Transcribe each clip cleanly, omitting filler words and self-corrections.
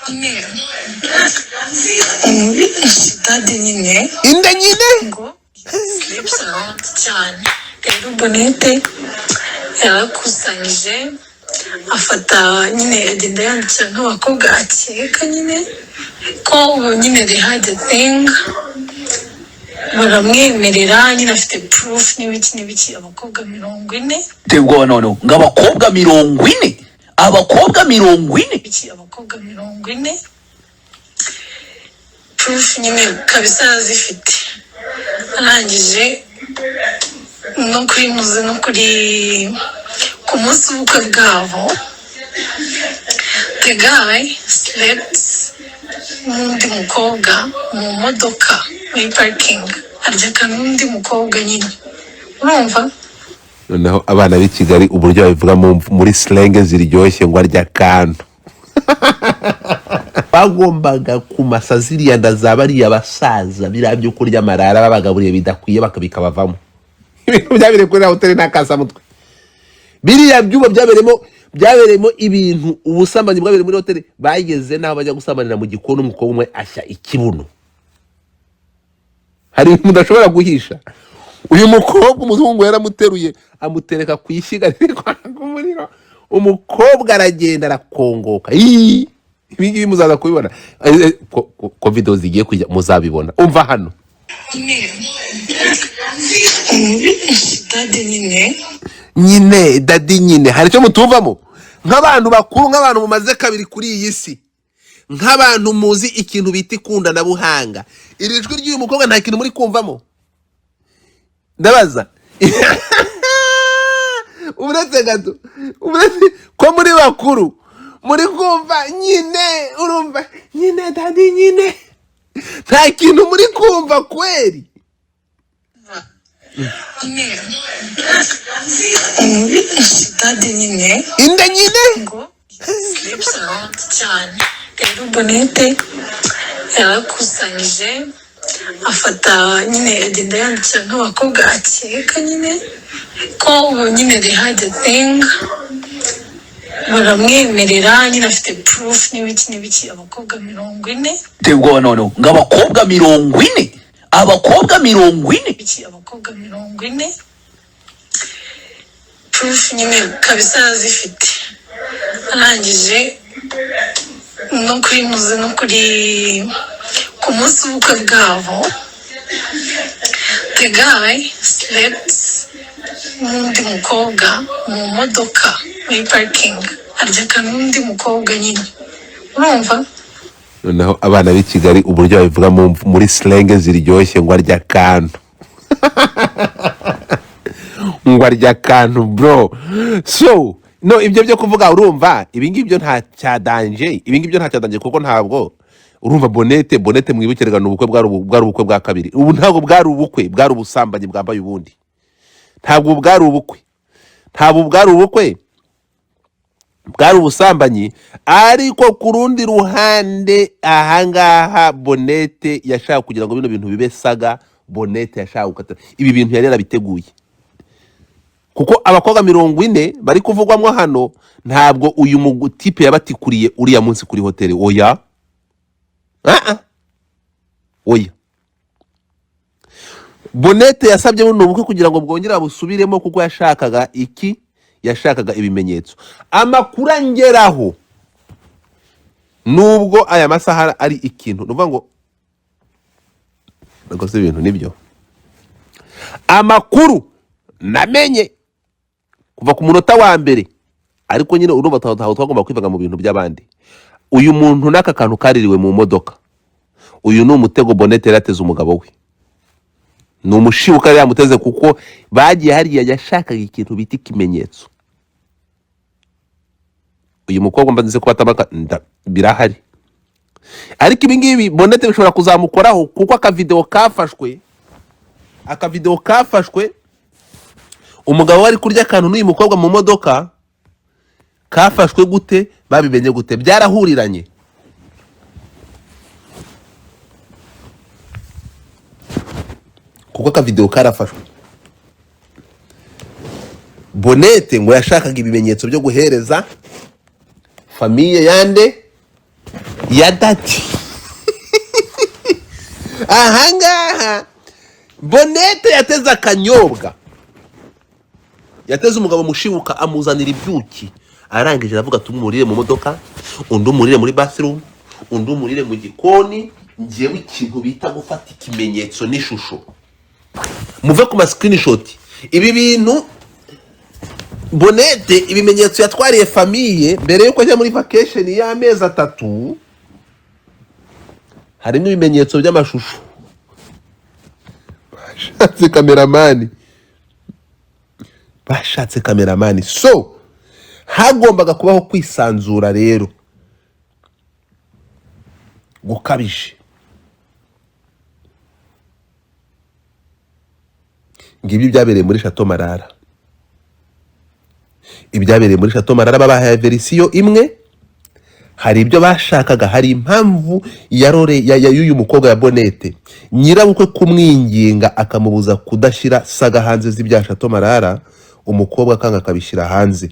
nyine sitade nyine inda nyine ngo slips around cyane rero bonete yarakusanyije afata nyine agenda yandikira nk'abakobwa akeka nyine ko ubu nyine they had a thing baramwemerera nyine afite proof n'ibiki abakobwa 40 tebwo noneho ng'abakobwa 40 abakobwa 40 abakobwa 40 proof nyine kabisa zifite arangije no kuri muzi no kuri ku munsi w'ubukwe bwabo the guy slept n'undi mukobwa mu modoka muri parking aryaka n'undi mukobwa nyine urumva noneho abana b'i Kigali uburyo babivuga muri slang ziryoshye ngo arya kantu bagombaga kumasa ziriya nda za bariya basaza biriya byo kurya amarara babagaburiye bidakwiye bakabika bavamo ibintu byabereye kuri hoteli n'akasamutwe biriya byuba byabereyemo ibintu ubusambanyi bwabereye muri hoteli bageze naho bajya gusambanira mu gikoni umukobwa umwe ashya ikibuno hari ibintu udashobora guhisha uyu mukobwa umuzungu yaramuteruye amutereka ku ishyiga riri kwaka umuriro umukobwa aragenda arakongoka ibi ngibi muzaza kubibona ko video zigiye kujya muzabibona umva hano nyine dadi nyine hari icyo mutuvamo nk'abantu bakuru nk'abantu mumaze kabiri kuri iyi si nk'abantu muzi ikintu bita ikundana buhanga iri jwi ry'uyu mukobwa nta kintu muri kumvamo ndabaza uretse gato ko muri bakuru muri kumva nyine urumva nyine dadi nyine nta kintu muri kumva kweri sitade nyine inda nyine ngo slips around cyane rero bonete yarakusanyije afata nyine agenda yandikira nk'abakobwa akeka nyine ko ubu nyine they had a thing baramwemerera nyine afite proof n'ibiki abakobwa 40 tebwo noneho ng'abakobwa 40 abakobwa 40 abakobwa 40 proof nyine kabisa zifite arangije no kuri muzi no kuri ku munsi w'ubukwe bwabo the guy slept n'undi mukobwa mu modoka muri parking aryaka n'undi mukobwa nyine urumva noneho abana b'i Kigali uburyo babivuga muri slang ziryoshye ngo arya kantu ngo arya kantu bro so no ibyo byo kuvuga urumva ibingibyo nta cyadanje kuko ntabwo urumva bonete mwibukiragana ubukwe bwari ubukwe bwa kabiri ubu ntabwo bwari ubukwe bwari ubusambanyi bwambaye ubundi ntabwo bwari ubukwe bwari ubusambanyi ariko ku rundi ruhande ahangaha bonete yashaka kugira ngo bino bintu bibe saga bonete yashaka gukata ibi bintu yari yarabiteguye kuko abakobwa 40 bari kuvugwamo hano ntabwo uyu mutipe yabatikuriye uriya munsi kuri hoteli oya oya bonete yasabye buno bukwe kugira ngo bwongera busubiremo kuko yashakaga ibimenyetso amakuru angeraho nubwo aya masaha ari ikintu nuvuga ngo nakoze ibintu nibyo amakuru namenye kuva ku munota wa mbere ariko nyine urumva twagomba kwivanga mu bintu by'abandi uyu muntu n'aka kantu kaririwe mu modoka uyu ni umutego bonete yarateze umugabo we ni umushibuka yari yamuteze kuko bagiye hariya yashakaga ikintu bita ikimenyetso uyu mukobwa mbanze ko atabaka birahari ariko ibi ngibi bonete bishobora kuzamukoraho kuko akavideo kafashwe umugabo wari kurya akantu n'uyu mukobwa mu modoka kafashwe gute babimenye gute byarahuriranye kuko akavideo karafashwe bonete ngo yashakaga ibimenyetso byo guhereza famiye yande ya dati. Ahangaha Bonete yateze akanyobwa, yateze umugabo mushibuka amuzanira ibyuki, arangije aravuga tumurire mu modoka, undi umurire muri bathroom, undi umurire mu gikoni, ngewe ikintu bita gufata ikimenyetso n'ishusho. Muve ku ma screenshot. Ibi bintu Bonete ibimenyetso yatwariye famiye mbere yuko ajya muri vacation y'amezi 3, harimo ibimenyetso by'amashusho. Bashatse kameramani. So hagombaga kubaho kwisanzura rero gukabije. Ngibi byabereye muri Chateau Marara. Ibyabereye muri Chateau Marara babahaye verisiyo imwe. Hari ibyo bashakaga, hari impamvu y'uyu mukobwa ya Bonete nyirabukwe kumwinginga akamubuza kudashira saga hanze z'ibya Chateau Marara, umukobwa kanga akabishyira hanze.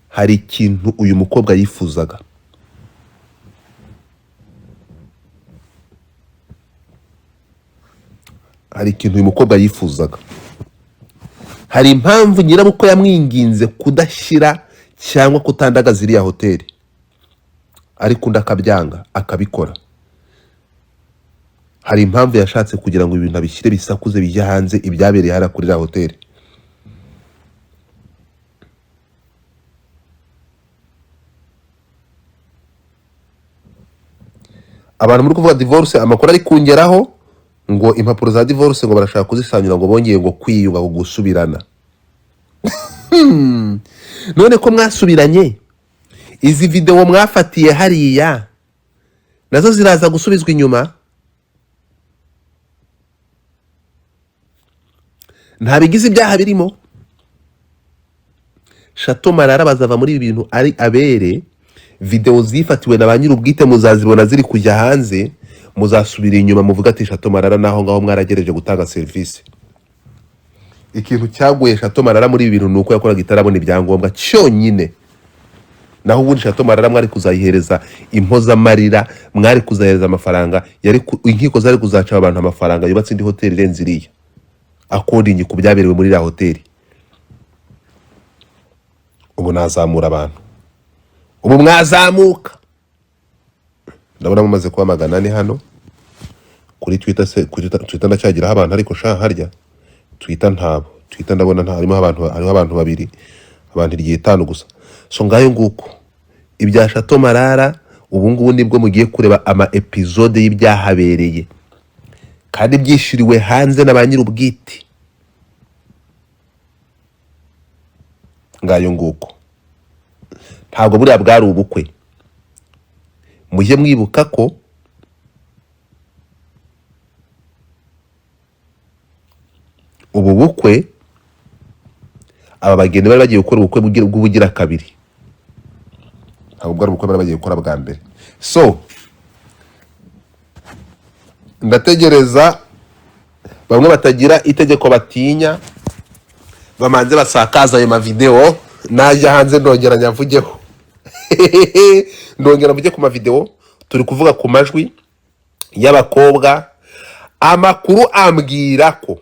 Hari ikintu uyu mukobwa yifuzaga. Hari impamvu nyirabukwe yamwinginze kudashyira cyangwa kutandagaza iriya hoteli, ariko ndakabyanga akabikora. Hari impamvu yashatse kugira ngo ibintu abishyire bisakuze bijya hanze ibyabereye hara kuri iriya hoteli. Abantu muri kuvuga divorce, amakuru ari kungeraho ngo impapuro za divorce ngo barashaka kuzisanyura ngo bongeye ngo kwiyunga ngo gusubirana. None ko mwasubiranye, izi video mwafatiye hariya nazo ziraza gusubizwa inyuma? Nta bigize ibyaha birimo. Chateau Marara bazava muri ibi bintu ari abere. Video zifatiwe na ba nyir'ubwite muzazibona ziri kujya hanze, muzasubira inyuma muvuga ati Chateau Marara naho ngaho mwaragereje gutanga service. Ikintu cyaguye Chateau Marara muri ibi bintu nuko yakoraga itarabona ibyangombwa cyonyine. Naho ubundi Chateau Marara mwari kuzayihereza impozamarira, mwari kuzahereza amafaranga, yari inkiko zari kuzaca abantu amafaranga yubatse indi hoteli irenze iriya, according ku byaberewe muri iriya hoteli. Ubu nazamura abantu, ubu mwazamuka. Ndabona mumaze kuba 400 hano kuri Twitter. Twitter ndacyagiraho abantu, ariko harya Twitter ntabo. Twitter ndabona harimo abantu babiri, abantu 5 gusa. So ngayo nguko ibya Chateau Marara ubu ngubu nibwo mugiye kureba ama episode y'ibyahabereye, kandi byishiriwe hanze na ba nyir'ubwite. Ngayo nguko ntabwo buriya bwari ubukwe. Mujye mwibuka ko ubu bukwe aba bageni bari bagiye gukora ubukwe bw'ubugira kabiri, ntabwo bwari ubukwe bari bagiye gukora bwa mbere. So ndategereza bamwe batagira itegeko batinya bamanze basakaza ayo mavideo, najya hanze ndongera nyavugeho. Ndongera mvuge ku mavideo. Turi kuvuga ku majwi y'abakobwa. Amakuru ambwira ko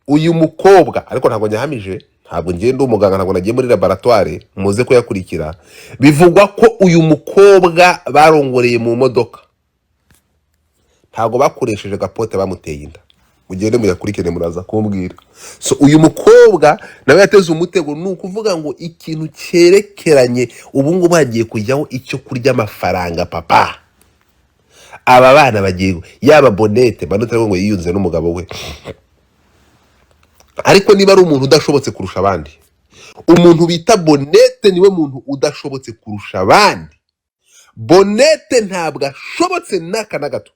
uyu mukobwa, ariko ntabwo nyahamije, ntabwo ngiye ndi umuganga, ntabwo nagiye muri laboratoire muze kuyakurikira, bivugwa ko uyu mukobwa barongoreye mu modoka, ntabwo bakoresheje gapote bamuteye inda. Mugende muyakurikire muraza kumbwira. So uyu mukobwa nawe yateze umutego, ni ukuvuga ngo ikintu cyerekeranye ubu ngubu hagiye kujyaho icyo kurya amafaranga papa. Aba bana bagiye yaba Bonete banutse ngo yiyunze n'umugabo we, ariko niba ari umuntu udashobotse kurusha abandi, umuntu bita Bonete niwe muntu udashobotse kurusha abandi. Bonete ntabwo ashobotse n'aka na gato,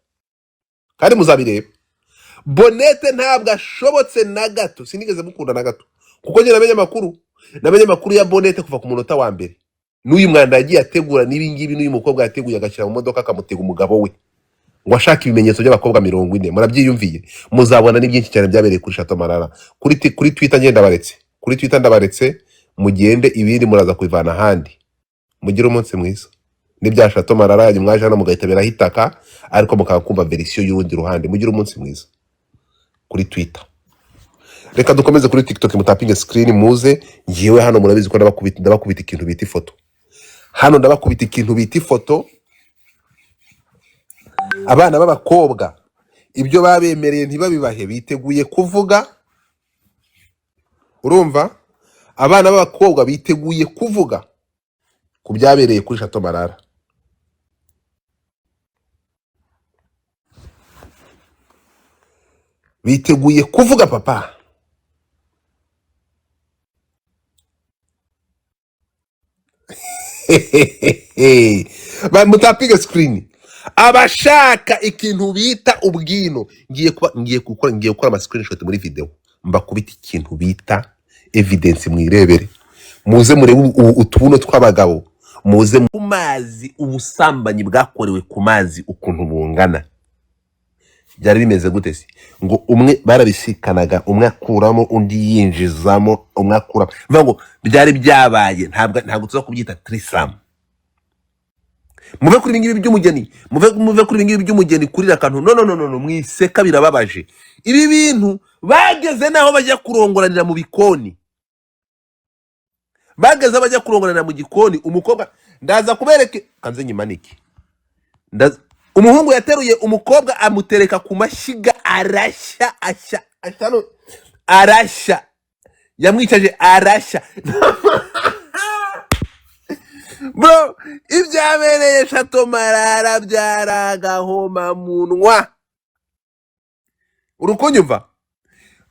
kandi muzabireba. Bonete ntabwo ashobotse na gato, sinigeze mukunda na gato, kuko njye namenye amakuru ya Bonete kuva ku munota wa mbere. N'uyu mwanda yagiye ategura n'ibingibi, n'uyu mukobwa yateguye agashyira mu modoka akamutega umugabo we ngo ashaka ibimenyetso by'abakobwa 40. Murabyiyumviye, muzabona ni byinshi cyane byabereye kuri Chateau Marara. Kuri Twitter ngenda baretse, kuri Twitter ndabaretse, mugende ibindi muraza kubivana ahandi. Mugire umunsi mwiza. N'ibya Chateau Marara yanyu mwaje hano mugahita birahitaka ariko mukakumva verisiyo y'urundi ruhande. Mugire umunsi mwiza kuri Twitter. Reka dukomeze kuri TikTok mutapinge screen muze. Ngiyewe hano murabizi ko ndabakubita ikintu bita ifoto. Hano ndabakubita ikintu bita ifoto. Abana b'abakobwa ibyo babemereye ntibabibahe biteguye kuvuga. Urumva? Abana b'abakobwa biteguye kuvuga ku byabereye kuri Chateau Marara. Biteguye kuvuga papa. Mutapiga screen. Abashaka ikintu bita ubwino ngiye gukora ama screenshot muri video mbakubita ikintu bita evidence mwirebere. Muze murebe utubuno tw'abagabo. Muze mu mazi ubusambanyi bwakorewe ku mazi ukuntu bungana. Byari bimeze gute se? Ngo umwe barabisikanaga, umwe akuramo undi yinjizamo, umwe akuramo. Mvuga ngo byari byabaye, ntabwo tuza kubyita threesome. Muve kuri ibingibi by'umugeni, muve kuri ibingibi by'umugeni kurira akantu. No, mwiseka birababaje. Ibi bintu bageze naho bajya kurongoranira mu bikoni. Bageze bajya kurongoranira mu gikoni. Umukobwa ndaza kubereke kanze nyimanike. Umuhungu yateruye umukobwa amutereka ku mashyiga arashya yamwicaje arashya. Bro, ibyabereye Chateau Marara byaragahoma munwa. Urukunyumva?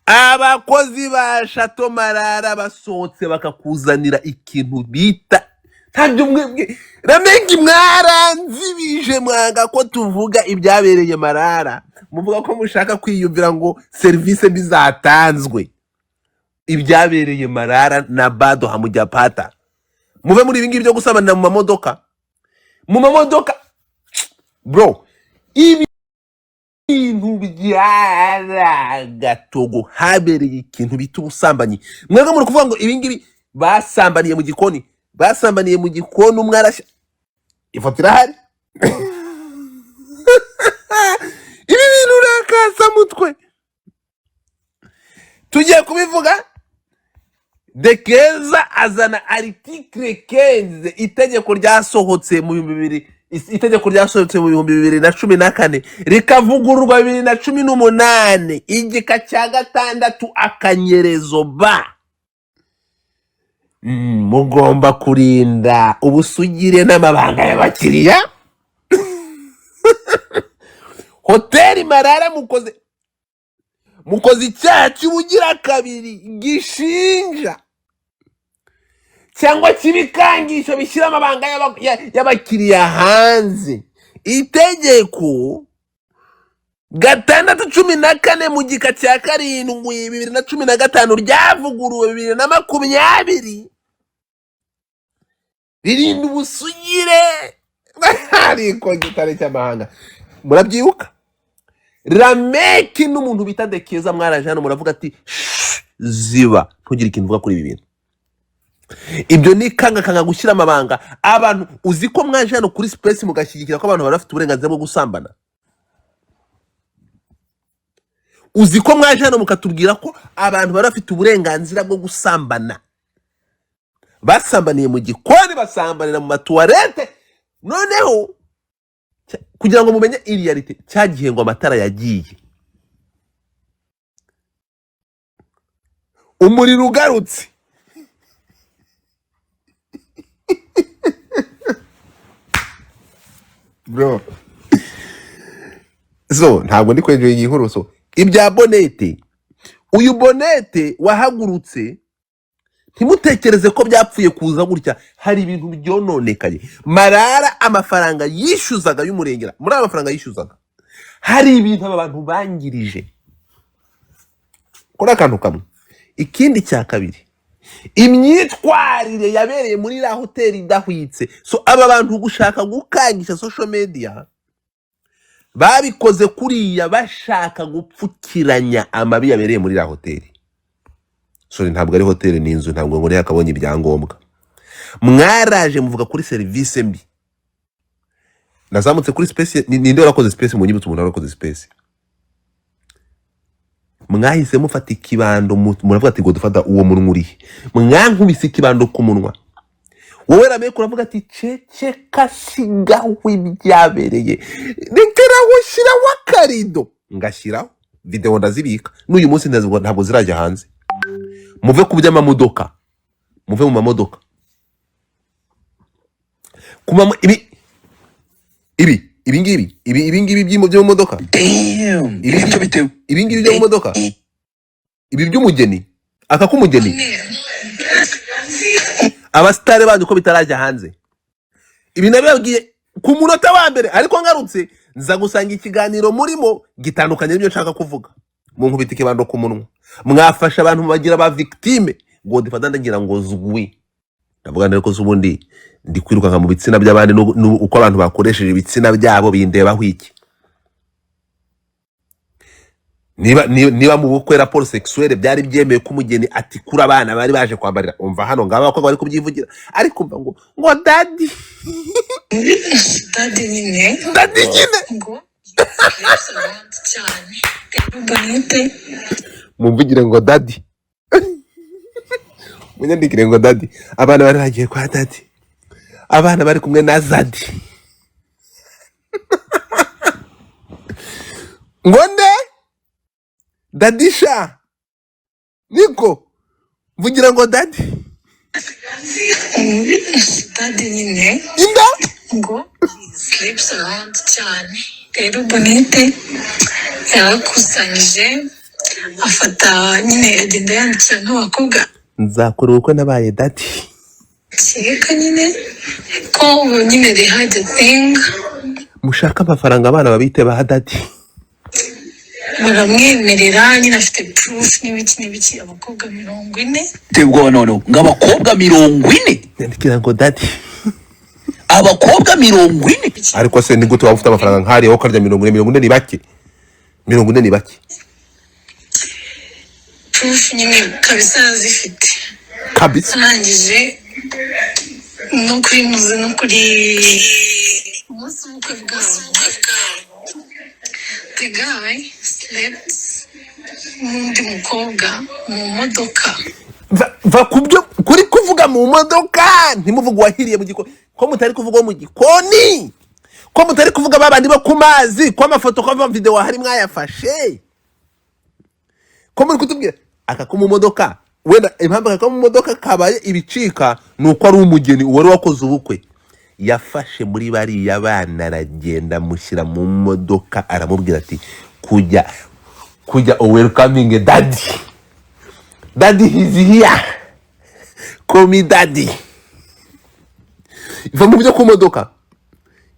Abakozi ba Chateau Marara basohotse bakakuzanira ikintu bita ntabyo mwebwe ramengi mwaranzibije mwanga ko tuvuga ibyabereye Marara. Muvuga ko mushaka kwiyumvira ngo service bizatanzwe. Ibyabereye Marara na bado hamujapata. Muve muri ibingibi byo gusabanira mu mamodoka. Mu mamodoka. Bro, ibintu byaragatogo habereye ikintu bita ubusambanyi. Mwebwe muri kuvuga ngo ibingibi basambaniye mu gikoni. Basambaniye mu gikoni umwarashya. Ifoto irahari. Ibi bintu urakasa mutwe. Tugiye kubivuga. Dekeza azana article 15 itegeko ryasohotse mu 2014 rikavugururwa 2018 igika cya gatandatu akanyerezo ba. Mugomba kurinda ubusugire n'amabanga y'abakiriya. Hoteli Marara mukoze icyaha cy'ubugira kabiri gishinja cyangwa kibikangisho bishyira amabanga y'abakiriya hanze. Itegeko 614 mu gika cya 7 2015 ryavuguruwe 2020 ririnda ubusugire ariko gitare cy'amahanga. Murabyibuka? Rameki n'umuntu bita Dekeza mwaraje hano muravuga ati ziba ntugire ikintu uvuga kuri ibi bintu. Ibyo ni kanga gushyira amabanga abantu. Uzi ko mwaje hano kuri space mugashyigikira ko abantu barafite uburenganzira bwo gusambana. Uzi ko mwaje hano mukatubwira ko abantu barafite uburenganzira bwo gusambana. Basambaniye mu gikoni, basambanira mu matuwarete. Noneho kugira ngo mumenye reality cyagihe ngo amatara yagiye, umuriro ugarutse. Bro, so ntabwo ndi kwenjeye inkuru. So ibya Bonete, uyu Bonete wahagurutse, ntimutekereze ko byapfuye kuza gutya. Hari ibintu byononekaye. Marara amafaranga yishyuzaga y'umurengera, muri amafaranga yishyuzaga hari ibintu abantu bangirije. Kora akantu kamwe. Ikindi cya kabiri, imyitwarire yabereye muri la hoteli idahwitse. So aba bantu gushaka gukangisha social media babikoze kuriya bashaka gupfukiranya amabi yabereye muri la hoteli. sorry ntabwo ari hoteli ni inzu ntabwo ngo yakabonye ibyangombwa mwaraje muvuga kuri serivisi mbi nazamutse kuri space ninde warakoze space mu nyibutse umuntu warakoze space mwahise mufata ikibando muravuga ati ngo dufata uwo munwa uri mwankubise ikibando ku munwa wowe rame kuravuga ati ceceka sigaho ibyabereye rekera gushira wakarido ngashyiraho video ndazibika n'uyu munsi ntabwo zirajya hanze muve ku by'amamodoka muve mu mamodoka kuma ibi ngibi byo mu modoka ibi ngibi byo mu modoka ibi by'umugeni akakumugeni abasitari banyu ko bitarajya hanze ibi nabibabwiye ku munota wa mbere ariko ngarutse nza gusanga ikiganiro murimo gitandukanye n'ibyo nshaka kuvuga mu nkubita ikibando ku munwa mwafasha abantu bagira ba victime ngo difata ndagira ngo zugwi ndavuga nako zubundi ndi kwiruka mu bitsina by'abandi uko abantu bakoresheje ibitsina byabo bindebaho iki niba mu bukwe rapport sexuelle byari byemeye ko umugeni ati kuri abana bari baje kwambarira umva hano ngaba bakobwa bari kubyivugira ariko umva ngo daddy nyine ngo cyane bonete mumvugire ngo daddy munyandikire ngo daddy abana bari bagiye kwa daddy abana bari kumwe na zadi ngonde dadisha niko mvugira ngo daddy nyine inda ngo sleeps around cyane rero bonete yarakusanyije afata nyine agenda yandikira nk'abakobwa nzakora ubukwe nabaye daddy cyeka nyine ko nyine they had a thing mushaka amafaranga abana babite ba daddy baramwemerera nyine afite proof n'ibiki abakobwa 40 tebwo nono ngabakobwa 40 ndikira ngo daddy abakobwa 40 ariko se ni gute wafite amafaranga nkari aho karya 40 ni bake 40 ni bake proof nyine kabisa zifite kabisa arangije no kuri muze no kuri umunsi w'ubukwe bwabo the guy slept n'undi mukobwa mu modoka va kubyo kuri kuvuga mu modoka ntimuvuga wahiriye mu gikoni ko mutari kuvuga mu gikoni ko mutari kuvuga babandi bo ku mazi ko amafoto ko video hari mwayafashe ko muri kutubwira akako mu modoka wenda impamvu akako mu modoka kabaye ibicika nuko ari umugeni wari wakoze ubukwe yafashe muri bariya bana aragenda mushyira mu modoka aramubwira ati kujya welcoming daddy is here call me daddy iva mu byo ku modoka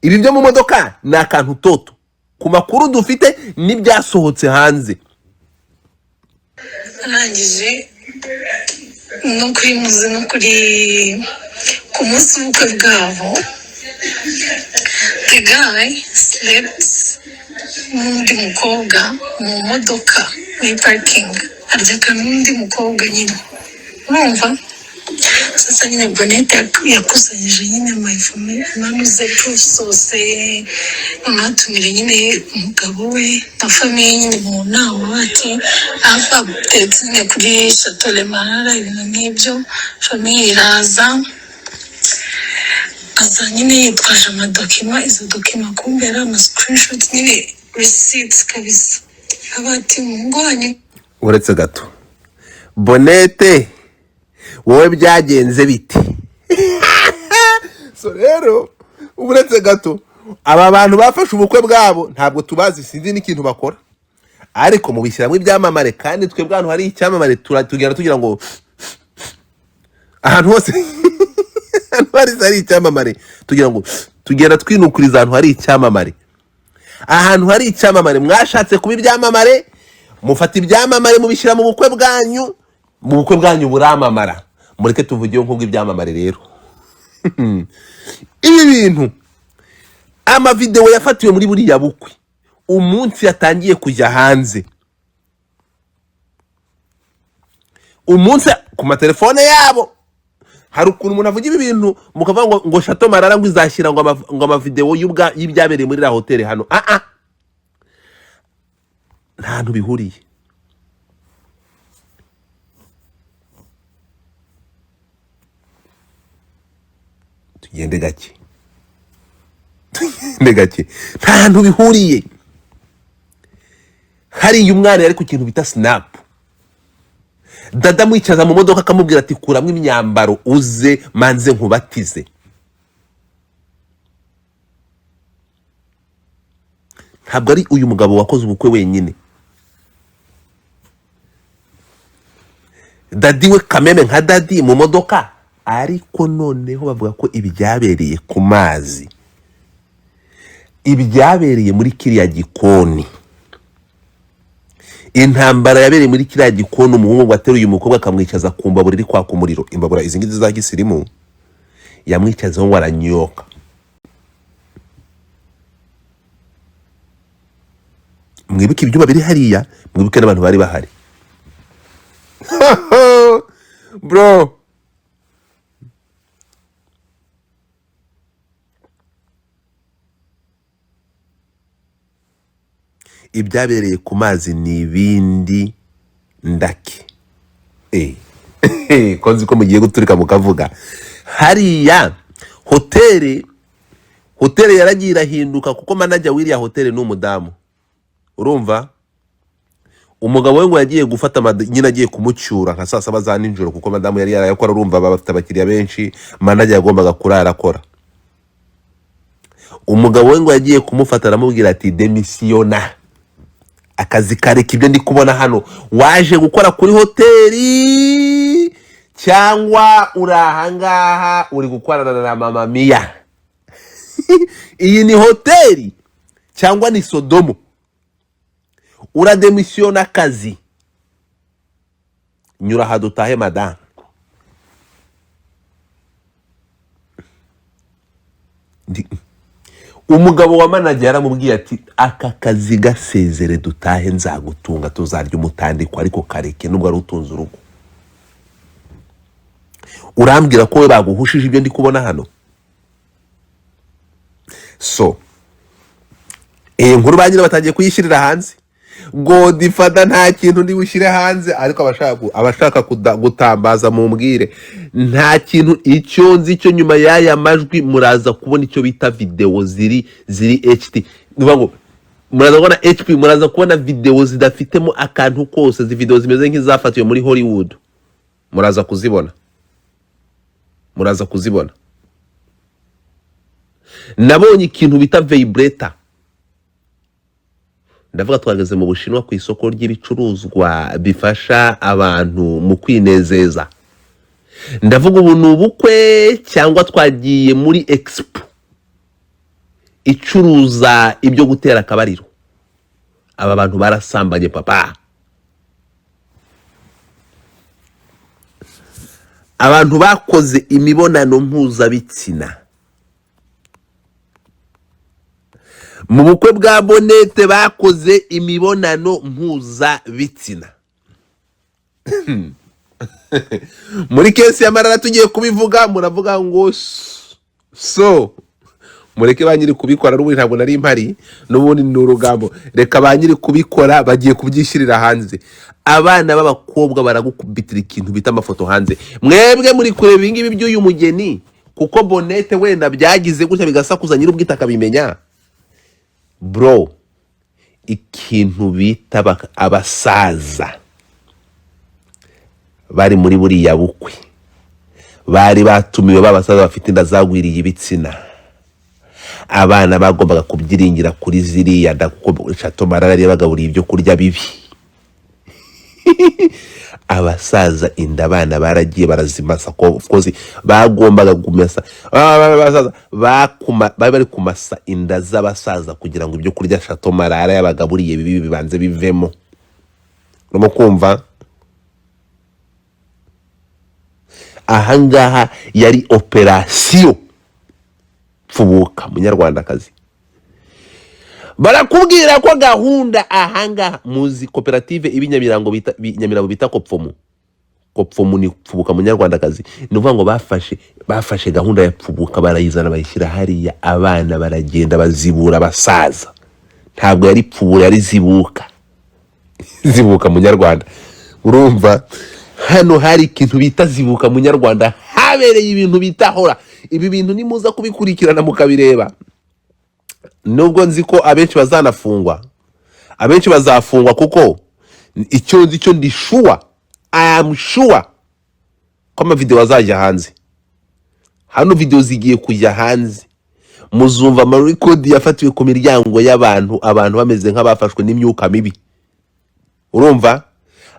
ibi byo mu modoka ni akantu toto ku makuru dufite n'ibyasohotse hanze arangije no kuri muze no kuri ku munsi w'ubukwe bwabo the guy slept n'undi mukobwa mu modoka muri parking aryaka n'undi mukobwa nyine urumva sasa nyine bonete yakusanyije nyine manuze proof zose amatumire nyine umugabo we na famiye nyine mu nama bati ava tetse nyine kuri Chateau Le Marara ibintu nk'ibyo famiye iraza aza nyine yitwaje amadokima izo dokima kumbe ari ama screenshot nyine receipts kabisa abati mu ngwanyu uretse gato bonete wowe byagenze biti so rero uretse gato aba bantu bafashe ubukwe bwabo ntabwo tubazi sinzi n'ikintu bakora ariko mubishyiramo ibyamamare kandi twe bwantu hari icyamamare tugenda tugira ngo ahantu hose hari icyamamare tugira ngo tugenda twinukuriza ahantu hari icyamamare ahantu hari icyamamare mwashatse kuba ibyamamare mufata ibyamamare mubishyira mu bukwe bwanyu buramamara mureke tuvugiye nk'ubwo ibyamamare rero ibi bintu amavideo yafatiwe muri buriya bukwe umunsi yatangiye kujya hanze umunsi ku matelefone yabo hari ukuntu umuntu avuga ibi bintu mukavuga ngo Chateau Marara ngo izashyira ngo amavideo y'ibyabereye muri la hoteli hano. Nta hantu bihuriye. Tugende gake nta hantu bihuriye. Hari umwana yari ku kintu bita Snap, dada mwicaza mu modoka akamubwira ati kuramwe imyambaro uze manze nkubatize. Ntabwo ari uyu mugabo wakoze ubukwe wenyine. Dadi we kameme nka dadi mu modoka, ariko noneho bavuga ko ibyabereye ku mazi, ibyabereye muri kiriya gikoni, intambara yabereye muri kiriya gikoni, umuhungu wateruye umukobwa akamwicaza ku mbabura iri kwaka umuriro, imbabura izi ngizi za gisirimu, yamwicazaho ngo aranyoka. Mwibuke ibyuma biri hariya, mwibuke n'abantu bari bahari. Bro, ibyabereye ku mazi ni ibindi ndake. Konzi ko mugiye guturika mukavuga hariya hoteli yaragiye irahinduka, kuko manager wiriya hoteli ni umudamu. Urumva umugabo we ngo yagiye gufata nyine agiye kumucyura nka saa 7 za nijoro, kuko madamu yari yarayakora. Urumva bafite abakiriya benshi, manager yagombaga kurara akora. Umugabo we ngo yagiye kumufata aramubwira ati demisiona akazi kareka ibyo ndi kubona hano, waje gukora kuri hoteli cyangwa urahangaha uri gukorana na Mama Mia. Iyi ni hoteli cyangwa ni Sodomo? Urademisiona akazi, nyura hadutahe madame. Umugabo wa manager yaramubwiye ati aka kazi gasezere dutahe, nzagutunga tuzarya umutandiko, ariko kareke nubwo ari utunze urugo. Urambwira ko we baguhushije ibyo ndi kubona hano? So nkuru banyine batangiye kuyishyirira hanze. Godfather nta kintu ndi bushyire hanze, ariko abashaka gutambaza mumbwire. Nta kintu icyo nzi cyo nyuma y'aya majwi muraza kubona icyo bita video ziri HD. Nuvuga muraza kubona HP, muraza kubona video zidafitemo akantu kose, video zimeze nk'izafatiwe muri Hollywood. Muraza kuzibona. Nabonye ikintu bita vibrator. Ndavuga twageze mu Bushinwa ku isoko ry'ibicuruzwa bifasha abantu mu kwinezeza. Ndavuga ubu n'ubukwe cyangwa twagiye muri expo icuruza ibyo gutera akabariro. Aba bantu barasambanye papa. Abantu bakoze imibonano mpuzabitsina mu bukwe bwa Bonete, bakoze imibonano mpuzabitsina. Muri kesi ya Marara tugiye kubivuga, muravuga ngo so mureke banyiri kubikora, n'ubundi ntabwo nari impari, n'ubundi ni urugambo. Reka banyiri kubikora, bagiye kubyishyirira hanze. Abana b'abakobwa baragukubitira ikintu bita amafoto hanze. Mwebwe muri kureba ingibi by'uyu mugeni, kuko Bonete wenda byagize gutya bigasakuza nyir'ubwite akabimenya. Bro, ikintu bita abasaza bari muri buriya bukwe, bari batumiwe babasaza bafite inda zagwiriye ibitsina. Abana bagombaga kubyiringira kuri ziriya nda, kuko Chateau Marara yari bagaburiye ibyo kurya bibi. Abasaza inda abana baragiye barazimasa, ko of course bagombaga kumesa. Abasaza bari kumasa inda z'abasaza kugira ngo ibyo kurya Chateau Marara yabagaburiye bibi bibanze bivemo. Urimo kumva? Ahangaha yari operation Fubuka munyarwandakazi. Barakubwira ko gahunda ahangaha, muzi koperative ibinyamirango bita Kopfomu. ngo pfumuni pfubuka munyarwandakazi ni ukuvuga ngo bafashe gahunda ya pfubuka barayizana bayishyira hariya abana baragenda bazibura abasaza ntabwo yari pfubura yari zibuka zibuka munyarwanda urumva hano hari ikintu bita zibuka munyarwanda habereye ibintu bitahora ibi bintu nimuza kubikurikirana mukabireba nubwo nzi ko abenshi bazanafungwa abenshi bazafungwa kuko icyo nzi cyo ndi sure I am sure ko amavideo azajya hanze hano video zigiye kujya hanze muzumva amarekodi yafatiwe ku miryango y'abantu abantu bameze nk'abafashwe n'imyuka mibi urumva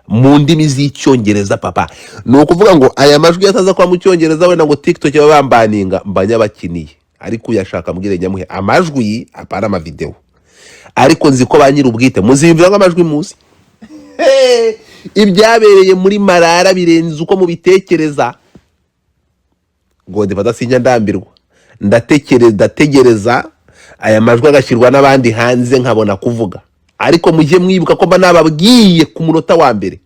mu ndimi z'icyongereza papa ni ukuvuga ngo aya majwi yataza kwa mu cyongereza wenda ngo TikTok babambaninga mbanya bakiniye ariko uyashaka mbwire nyamuhe amajwi apana amavideo ariko nzi ko banyira ubwite muzimvira nk'amajwi muzi ibyabereye muri Marara birenze uko mubitekereza gode badasinya ndambirwa ndategereza aya majwi agashyirwa n'abandi hanze nkabona kuvuga ariko mujye mwibuka ko mba nababwiye ku munota wa mbere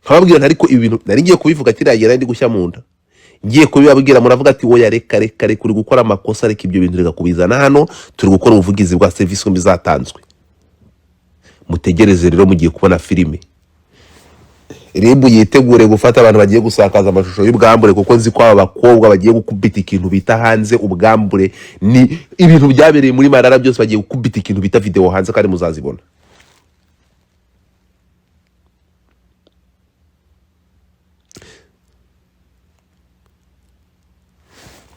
nkababwira ariko ibi bintu nari ngiye kubivuga kiragera ndi gushya mu nda ngiye kubibabwira muravuga ati wowe reka kuri gukora amakosa reka ibyo bintu reka kubizana hano turi gukora ubuvugizi bwa service mbi zatanzwe mutegereze rero mugiye kubona filime Rebu yitegure gufata abantu bagiye gusakaza amashusho y'ubwambure kuko nzi ko aba bakobwa bagiye gukubita ikintu bita hanze ubwambure ni ibintu byabereye muri Marara byose bagiye gukubita ikintu bita video hanze kandi muzazibona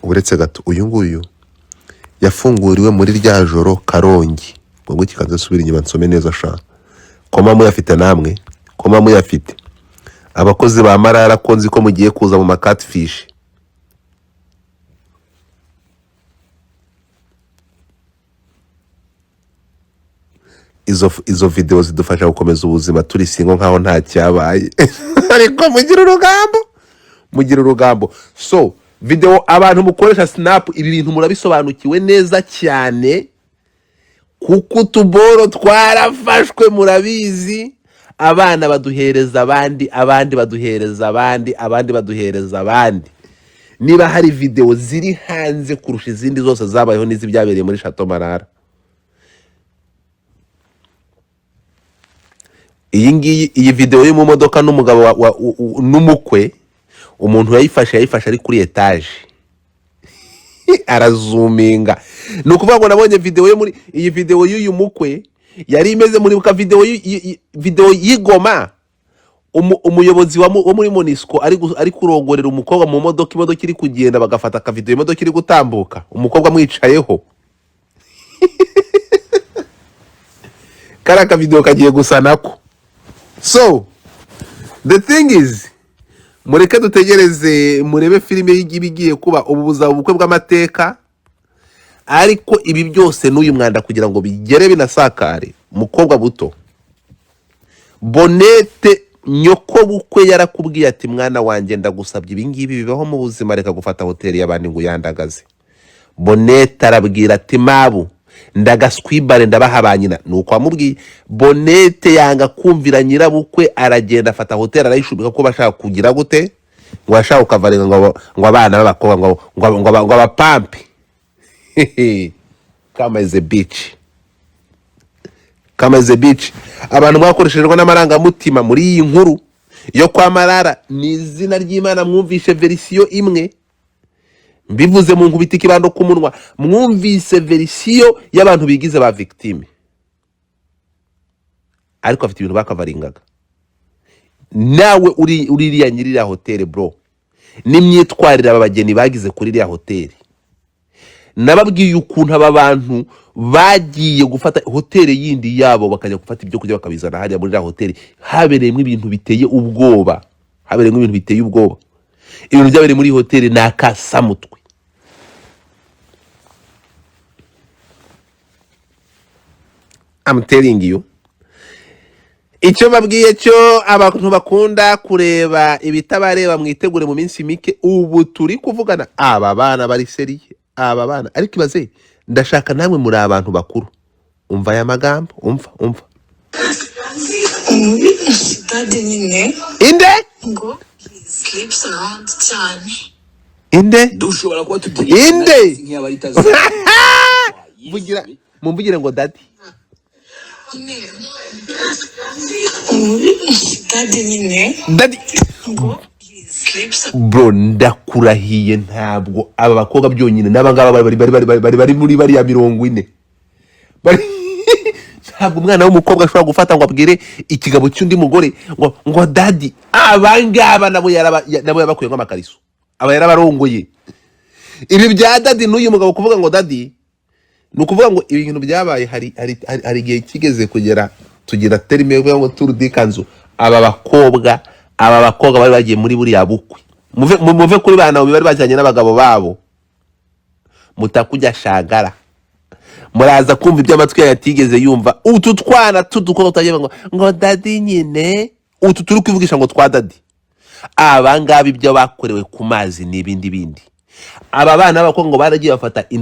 uretse gato uyu nguyu yafunguriwe muri rya joro Karongi ngo kikanze subira inyuma nsome neza sha koma muyafite namwe koma muyafite abakozi ba Marara konzi ko mugiye kuza mu catfish izo video zidufasha gukomeza ubuzima turi singo nkaho nta cyabaye ariko mugira urugambo so video abantu mukoresha snap ibi bintu murabisobanukiwe neza cyane kuko tuboro twarafashwe murabizi abana baduhereza abandi baduhereza abandi niba hari video ziri hanze kurusha izindi zose zabayeho n'izibyabereye muri Chateau Marara iyi video yo mu modoka n'umugabo n'umukwe umuntu yayifashe ari kuri etage arazuminga nukuvuga ngo nabonye video yo muri iyi video y'uyu mukwe yari imeze muri buka video y'igoma umuyobozi wo muri Monisco ari kurongorera umukobwa mu imodoka iri kugenda bagafata ka video imodoka iri gutambuka umukobwa mwicayeho karaka video kagiye gusa nako so the thing is mureke dutegereze murebe filime y'igiye kuba ububuza ubukwe bw'amateka ariko ibi byose n'uyu mwanda kugira ngo bigere binasakare mukobwa buto Bonete nyoko bukwe yarakubwiye ati mwana wanjye ndagusabye ibi ngibi bibaho mu buzima reka gufata hoteli y'abandi ngo yandagaze Bonete arabwira ati mabu ndagaswibare ndabahabanyina nuko amubwiye Bonete yanga kumvira nyirabukwe aragenda afata hoteli arayishubika ko bashaka kugira gute ngo bashaka ukavarenga ngo abana b'abakobwa ngo abapampe kama is a bitch abantu mwakoreshejwe n'amarangamutima muri iyi nkuru yo kwa Marara ni izina ry'Imana mwumvishe verisiyo imwe mbivuze mu nkubita ikibando ku munwa mwumvise verisiyo y'abantu bigize ba victime ariko afite ibintu bakavaringaga nawe uriya nyirira hoteli bro n'imyitwarire abageni bagize kuri iriya hoteli nababwiye ukuntu aba bantu bagiye gufata hoteli yindi yabo bakajya gufata ibyo kujya bakabizana hariya muri iriya hoteli habereyemo ibintu biteye ubwoba ibintu byabereye muri hoteli ni akasamutwe I'm telling you icyo babwiye cyo abantu bakunda kureba ibitabareba mwitegure mu minsi mike ubu turi kuvugana aba bana bari seriye aba bana ariko ibaze ndashaka namwe muri abantu bakuru umva aya magambo umva Dadi nyine inde ngo sleeps around cyane. inde dushobora kuba tugira inde nk'iyabari itazi vugira mumvugire ngo dadi Nyine dadi nyine dadi ngo sleeps bro ndakurahiye ntabwo aba bakobwa byonyine n'abangaba bari muri bariya 40 bari ntabwo umwana w'umukobwa ashobora gufata ngo abwire ikigabo cy'undi mugore ngo dadi abangaba nabo yabakuye nk'amakariso aba yarabarongoye ibi bya dadi n'uyu mugabo kuvuga ngo dadi ni ukuvuga ngo ibintu byabaye hari igihe kigeze kugera tugira terime yo ngo turu dikanzu aba bakobwa bari bagiye muri buriya bukwe muve kuri bana bari bajyanye n'abagabo babo mutakujya shagara muraza kumva ibyo amatwi yatigeze yumva utu twana tudukora utagiye ngo dadi nyine utu turi kwivugisha ngo twa dadi abangaba ibyo bakorewe ku mazi n'ibindi bindi aba bana b'abakobwa ngo baragiye bafata inda